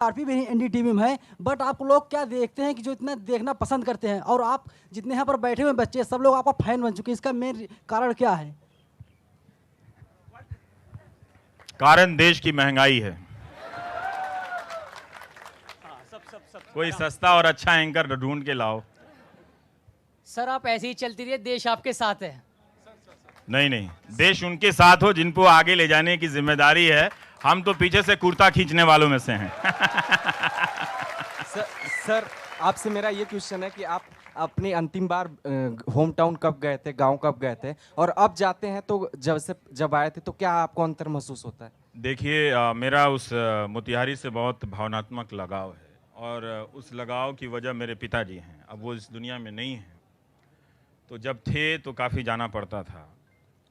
RP भी NDTV में है, बट आप लोग क्या देखते हैं कि जो इतना देखना पसंद करते हैं, और आप जितने यहाँ पर बैठे हुए बच्चे सब लोग आपका फैन बन चुके हैं, इसका मेन कारण क्या है? कारण देश की महंगाई है। कोई सस्ता और अच्छा एंकर ढूंढ के लाओ। सर आप ऐसे ही चलती रहिए, देश आपके साथ है। नहीं नहीं, देश उनके साथ हो जिनको आगे ले जाने की जिम्मेदारी है। हम तो पीछे से कुर्ता खींचने वालों में से हैं। सर आपसे मेरा ये क्वेश्चन है कि आप अपनी अंतिम बार होम टाउन कब गए थे, गांव कब गए थे, और अब जाते हैं तो जब आए थे तो क्या आपको अंतर महसूस होता है? देखिए, मेरा उस मोतिहारी से बहुत भावनात्मक लगाव है, और उस लगाव की वजह मेरे पिताजी हैं। अब वो इस दुनिया में नहीं हैं, तो जब थे तो काफ़ी जाना पड़ता था,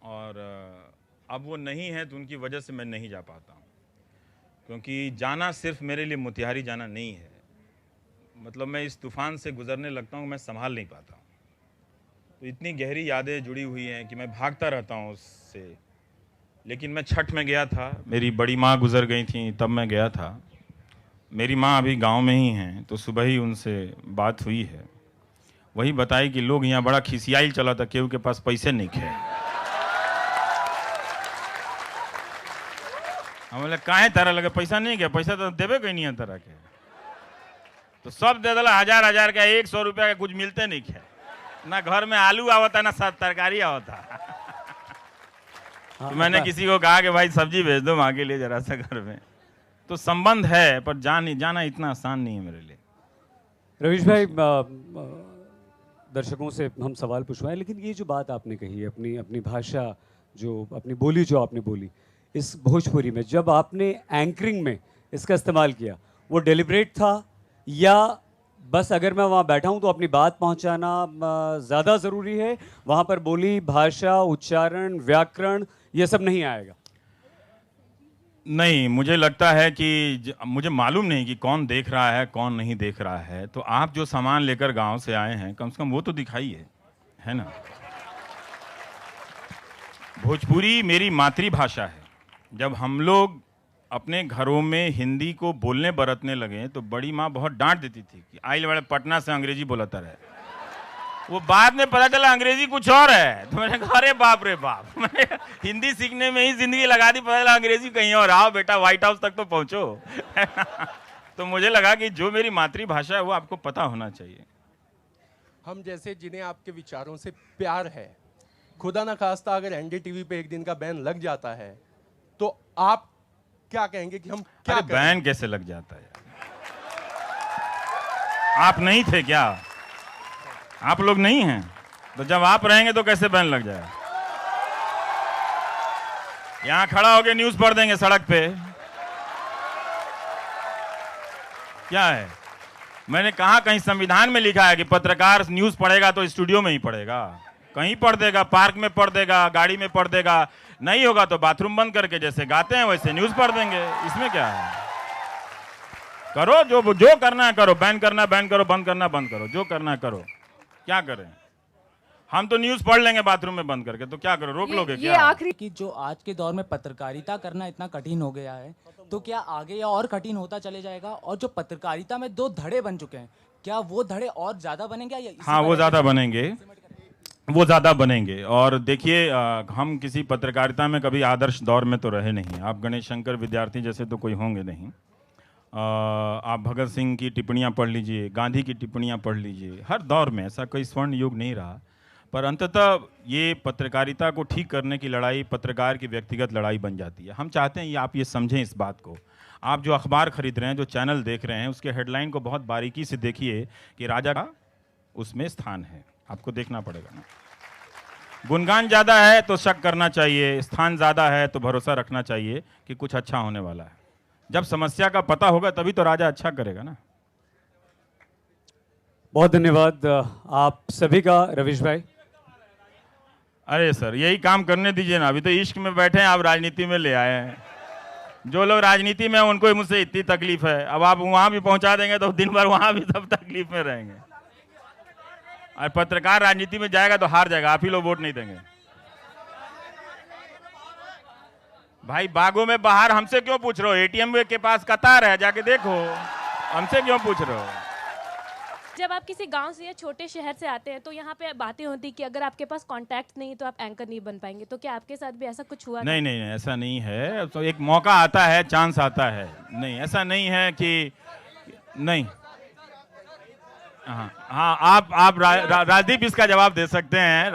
और अब वो नहीं है तो उनकी वजह से मैं नहीं जा पाता हूँ। क्योंकि जाना सिर्फ मेरे लिए मोतिहारी जाना नहीं है, मतलब मैं इस तूफ़ान से गुजरने लगता हूँ, मैं संभाल नहीं पाता हूँ। तो इतनी गहरी यादें जुड़ी हुई हैं कि मैं भागता रहता हूँ उससे। लेकिन मैं छठ में गया था, मेरी बड़ी माँ गुजर गई थी, तब मैं गया था। मेरी माँ अभी गांव में ही हैं, तो सुबह ही उनसे बात हुई है। वही बताई कि लोग यहाँ बड़ा खिसियाई चला था, केहू के पास पैसे नहीं थे। हम बोले काहे तरह लगे, पैसा नहीं क्या? पैसा तो देवे कहीं नहीं है तरह के, तो सब दे दिला। 1000 का 100 रुपया का कुछ मिलते नहीं खे, ना घर में आलू आवता ना सब तरकारी आवता। तो मैंने किसी को कहा कि भाई सब्जी भेज दो माँ के लिए जरा सा घर में। तो संबंध है, पर जाना इतना आसान नहीं है मेरे लिए। रवीश भाई, दर्शकों से हम सवाल पूछवाएं, लेकिन ये जो बात आपने कही, अपनी भाषा, जो अपनी बोली जो आपने बोली इस भोजपुरी में, जब आपने एंकरिंग में इसका इस्तेमाल किया, वो डेलिब्रेट था या बस अगर मैं वहाँ बैठा हूँ तो अपनी बात पहुँचाना ज़्यादा ज़रूरी है, वहाँ पर बोली, भाषा, उच्चारण, व्याकरण ये सब नहीं आएगा? नहीं, मुझे लगता है कि मुझे मालूम नहीं कि कौन देख रहा है कौन नहीं देख रहा है। तो आप जो सामान लेकर गांव से आए हैं, कम से कम वो तो दिखाइए, है ना। भोजपुरी मेरी मातृभाषा है। जब हम लोग अपने घरों में हिंदी को बोलने बरतने लगे तो बड़ी माँ बहुत डांट देती थी कि आई बड़े पटना से अंग्रेजी बोलता रहे। वो बाद में पता चला अंग्रेजी कुछ और है, तो मैंने कहा अरे बाप रे बाप, मैंने हिंदी सीखने में ही जिंदगी लगा दी, पता चला अंग्रेजी कहीं और। आओ बेटा व्हाइट हाउस तक तो पहुंचो। तो मुझे लगा कि जो मेरी मातृभाषा है वो आपको पता होना चाहिए। हम जैसे जिन्हें आपके विचारों से प्यार है, खुदा ना खास्ता अगर एनडीटीवी पे एक दिन का बैन लग जाता है तो आप क्या कहेंगे कि हम क्या अरे बैन कैसे लग जाता है? आप नहीं थे क्या? आप लोग नहीं हैं, तो जब आप रहेंगे तो कैसे बैन लग जाए? यहां खड़ा होके न्यूज पढ़ देंगे सड़क पे, क्या है? मैंने कहा कहीं संविधान में लिखा है कि पत्रकार न्यूज पढ़ेगा तो स्टूडियो में ही पढ़ेगा? कहीं पढ़ देगा, पार्क में पढ़ देगा, गाड़ी में पढ़ देगा, नहीं होगा तो बाथरूम बंद करके जैसे गाते हैं वैसे न्यूज पढ़ देंगे। इसमें क्या है? करो जो करना है करो, बैन करना है बैन करो, बंद करना है बंद करो, जो करना है करो। क्या करें? हम तो न्यूज पढ़ लेंगे बाथरूम में बंद करके, तो क्या करो, रोक लोगे क्या? ये आखिरी कि जो आज के दौर में पत्रकारिता करना इतना कठिन हो गया है, तो क्या आगे या और कठिन होता चले जाएगा? और जो पत्रकारिता में 2 धड़े बन चुके हैं, क्या वो धड़े और ज्यादा बनेंगे या हाँ, वो ज्यादा बनेंगे, वो ज़्यादा बनेंगे। और देखिए, हम किसी पत्रकारिता में कभी आदर्श दौर में तो रहे नहीं। आप गणेश शंकर विद्यार्थी जैसे तो कोई होंगे नहीं। आप भगत सिंह की टिप्पणियाँ पढ़ लीजिए, गांधी की टिप्पणियाँ पढ़ लीजिए, हर दौर में ऐसा कोई स्वर्ण युग नहीं रहा। पर अंततः ये पत्रकारिता को ठीक करने की लड़ाई पत्रकार की व्यक्तिगत लड़ाई बन जाती है। हम चाहते हैं ये आप ये समझें इस बात को। आप जो अखबार खरीद रहे हैं, जो चैनल देख रहे हैं, उसके हेडलाइन को बहुत बारीकी से देखिए कि राजा का उसमें स्थान है, आपको देखना पड़ेगा ना। गुणगान ज़्यादा है तो शक करना चाहिए, स्थान ज़्यादा है तो भरोसा रखना चाहिए कि कुछ अच्छा होने वाला है। जब समस्या का पता होगा तभी तो राजा अच्छा करेगा ना। बहुत धन्यवाद आप सभी का, रवीश भाई। अरे सर, यही काम करने दीजिए ना। अभी तो इश्क में बैठे हैं, आप राजनीति में ले आए हैं। जो लोग राजनीति में हैं उनको मुझसे इतनी तकलीफ है, अब आप वहाँ भी पहुँचा देंगे तो दिन भर वहाँ भी सब तकलीफ में रहेंगे। और पत्रकार राजनीति में जाएगा तो हार जाएगा, आप ही लोग वोट नहीं देंगे। भाई बागों में बाहर हमसे क्यों पूछ रहे हो? एटीएम के पास कतार है, जाके देखो। हमसे क्यों पूछ रहे हो? जब आप किसी गांव से या छोटे शहर से आते हैं तो यहाँ पे बातें होती कि अगर आपके पास कांटेक्ट नहीं तो आप एंकर नहीं बन पाएंगे, तो क्या आपके साथ भी ऐसा कुछ हुआ? नहीं नहीं नहीं, ऐसा नहीं है। तो एक मौका आता है, चांस आता है। नहीं, ऐसा नहीं है कि नहीं। हाँ हाँ, आप राजदीप इसका जवाब दे सकते हैं।